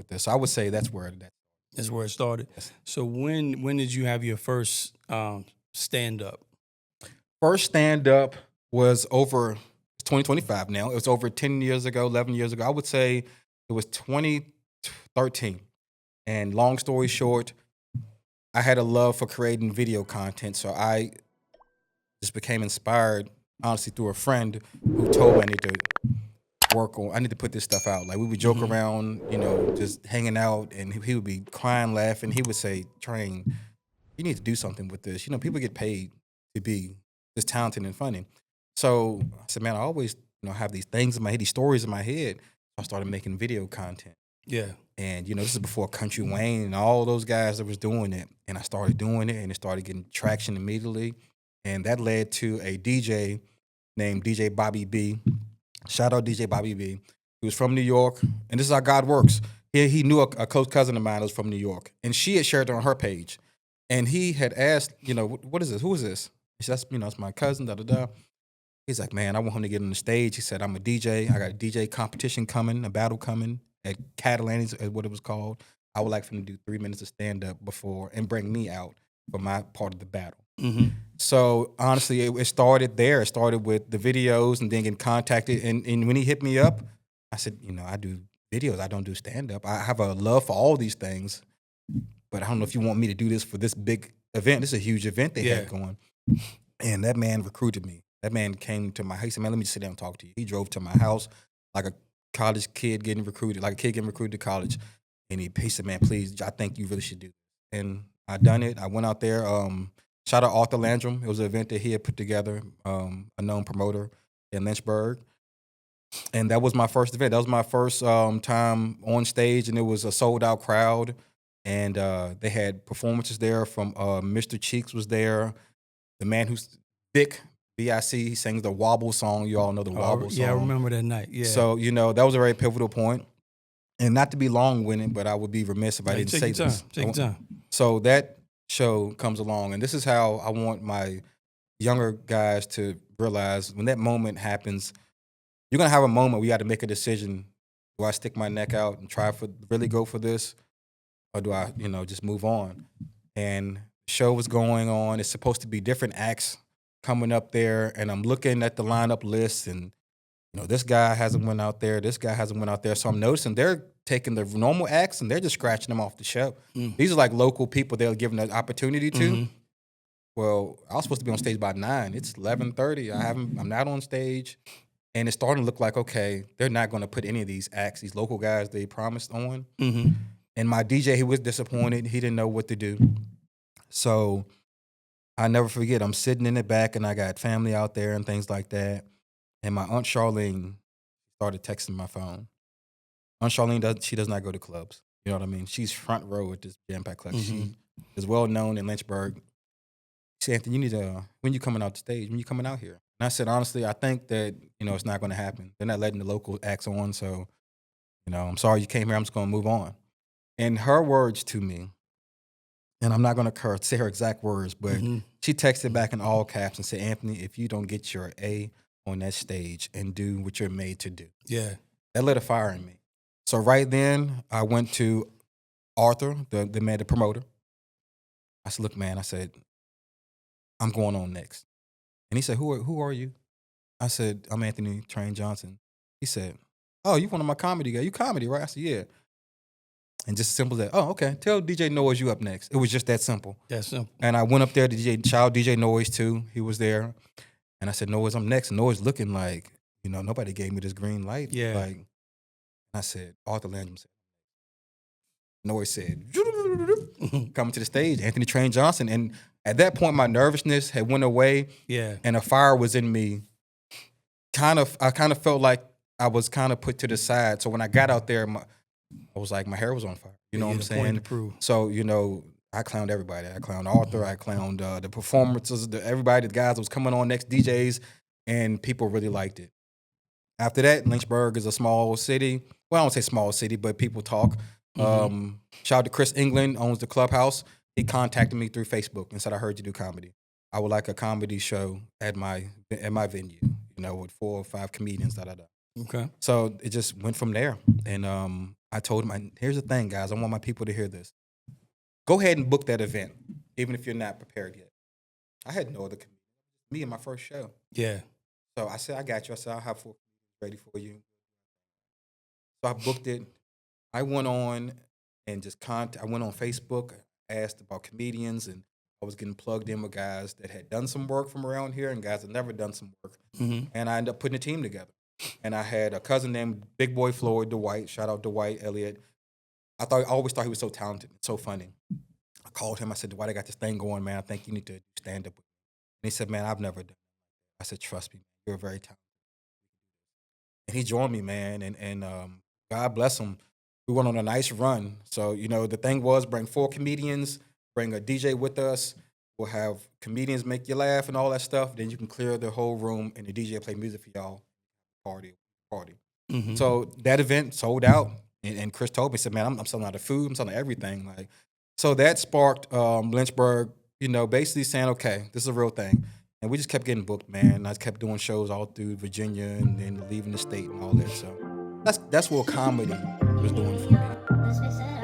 with this. So I would say that's where it started. Yes. So when did you have your first stand up? First stand up was over 2025 now. It was over 10 years ago, 11 years ago. I would say it was 2013. And long story short, I had a love for creating video content. So I just became inspired, honestly, through a friend who told me I need to put this stuff out. Like we would joke around, just hanging out, and he would be crying, laughing. He would say, Train, you need to do something with this. People get paid to be this talented and funny. So I said, man, I always, have these things in my head, these stories in my head. I started making video content. Yeah. And, this is before Country Wayne and all those guys that was doing it. And I started doing it, and it started getting traction immediately. And that led to a DJ named DJ Bobby B. Shout out DJ Bobby B. He was from New York, and this is how God works. He knew a close cousin of mine that was from New York, and she had shared it on her page. And he had asked, what is this? Who is this? She said, it's my cousin, da-da-da. He's like, man, I want him to get on the stage. He said, I'm a DJ. I got a DJ competition coming, a battle coming at Catalani's, is what it was called. I would like for him to do 3 minutes of stand-up before and bring me out for my part of the battle. Mm-hmm. So honestly, it started there. It started with the videos and then getting contacted. And when he hit me up, I said, I do videos. I don't do stand-up. I have a love for all these things, but I don't know if you want me to do this for this big event. This is a huge event they had going. And that man recruited me. That man came to my house. He said, man, let me sit down and talk to you. He drove to my house like a college kid getting recruited, like a kid getting recruited to college. And he said, man, please, I think you really should do this. And I done it. I went out there. Shout out Arthur Landrum. It was an event that he had put together, a known promoter in Lynchburg. And that was my first event. That was my first time on stage, and it was a sold-out crowd. And they had performances there from Mr. Cheeks was there. The man who's Vic, V-I-C, he sings the Wobble song. You all know the Wobble song. Yeah, I remember that night. Yeah. So, that was a very pivotal point. And not to be long-winded, but I would be remiss if I didn't say this. Take your time. So that show comes along, and this is how I want my younger guys to realize when that moment happens, you're gonna have a moment where you got to make a decision. Do I stick my neck out and really go for this, or do I, just move on? And the show was going on. It's supposed to be different acts coming up there, and I'm looking at the lineup list, and this guy hasn't went out there. This guy hasn't went out there. So I'm noticing they're taking the normal acts and they're just scratching them off the show. These are like local people they're giving an opportunity to. Well, I was supposed to be on stage by 9. It's 11:30. I'm not on stage. And it's starting to look like, okay, they're not going to put any of these acts, these local guys they promised on. And my DJ, he was disappointed. He didn't know what to do. So I never forget, I'm sitting in the back and I got family out there and things like that. And my Aunt Charlene started texting my phone. Aunt Charlene does not go to clubs. You know what I mean? She's front row at this jam-packed club. She is well known in Lynchburg. She said, Anthony, when you coming out the stage? When you coming out here? And I said, honestly, I think that, it's not going to happen. They're not letting the local acts on, so, I'm sorry you came here. I'm just going to move on. And her words to me, and I'm not going to say her exact words, but she texted back in all caps and said, Anthony, if you don't get your A on that stage and do what you're made to do. Yeah. That lit a fire in me. So right then, I went to Arthur, the man, the promoter. I said, look, man, I'm going on next. And he said, who are you? I said, I'm Anthony Train Johnson. He said, oh, you one of my comedy guys. You comedy, right? I said, yeah. And just as simple as that, oh, okay, tell DJ Noise you up next. It was just that simple. That's simple. And I went up there to DJ Noise too. He was there. And I said, Noise, I'm next. And Noise looking like, nobody gave me this green light. Yeah. Like, I said, Arthur Landrum said. Noise said, coming to the stage, Anthony Train Johnson. And at that point, my nervousness had went away. Yeah. And a fire was in me. I kind of felt like I was kind of put to the side. So when I got out there, I was like, my hair was on fire. You know what I'm saying? To prove. So, I clowned everybody. I clowned Arthur. I clowned the performances, everybody, the guys that was coming on next, DJs, and people really liked it. After that, Lynchburg is a small city. Well, I don't say small city, but people talk. Shout out to Chris England, owns the Clubhouse. He contacted me through Facebook and said, I heard you do comedy. I would like a comedy show at my venue, with 4 or 5 comedians, da-da-da. Okay. So it just went from there. And I told him, here's the thing, guys. I want my people to hear this. Go ahead and book that event, even if you're not prepared yet. I had no other comedian. Me and my first show. Yeah. So I said, I got you. I said, I'll have 4 ready for you. So I booked it. I went on and I went on Facebook, asked about comedians, and I was getting plugged in with guys that had done some work from around here and guys that never done some work. Hmm. And I ended up putting a team together. And I had a cousin named Big Boy Floyd Dwight. Shout out Dwight Elliott. I always thought he was so talented, so funny. I called him. I said, Dwight, I got this thing going, man. I think you need to stand up. And he said, man, I've never done it. I said, trust me, you're very talented. And he joined me, man. And God bless him. We went on a nice run. So, the thing was bring 4 comedians, bring a DJ with us. We'll have comedians make you laugh and all that stuff. Then you can clear the whole room and the DJ play music for y'all. Party. Hmm. So that event sold out. And Chris told me, he said, man, I'm selling out of food. I'm selling everything. Like, so that sparked Lynchburg, basically saying, okay, this is a real thing. And we just kept getting booked, man. And I kept doing shows all through Virginia and then leaving the state and all that. So that's what comedy was doing for me.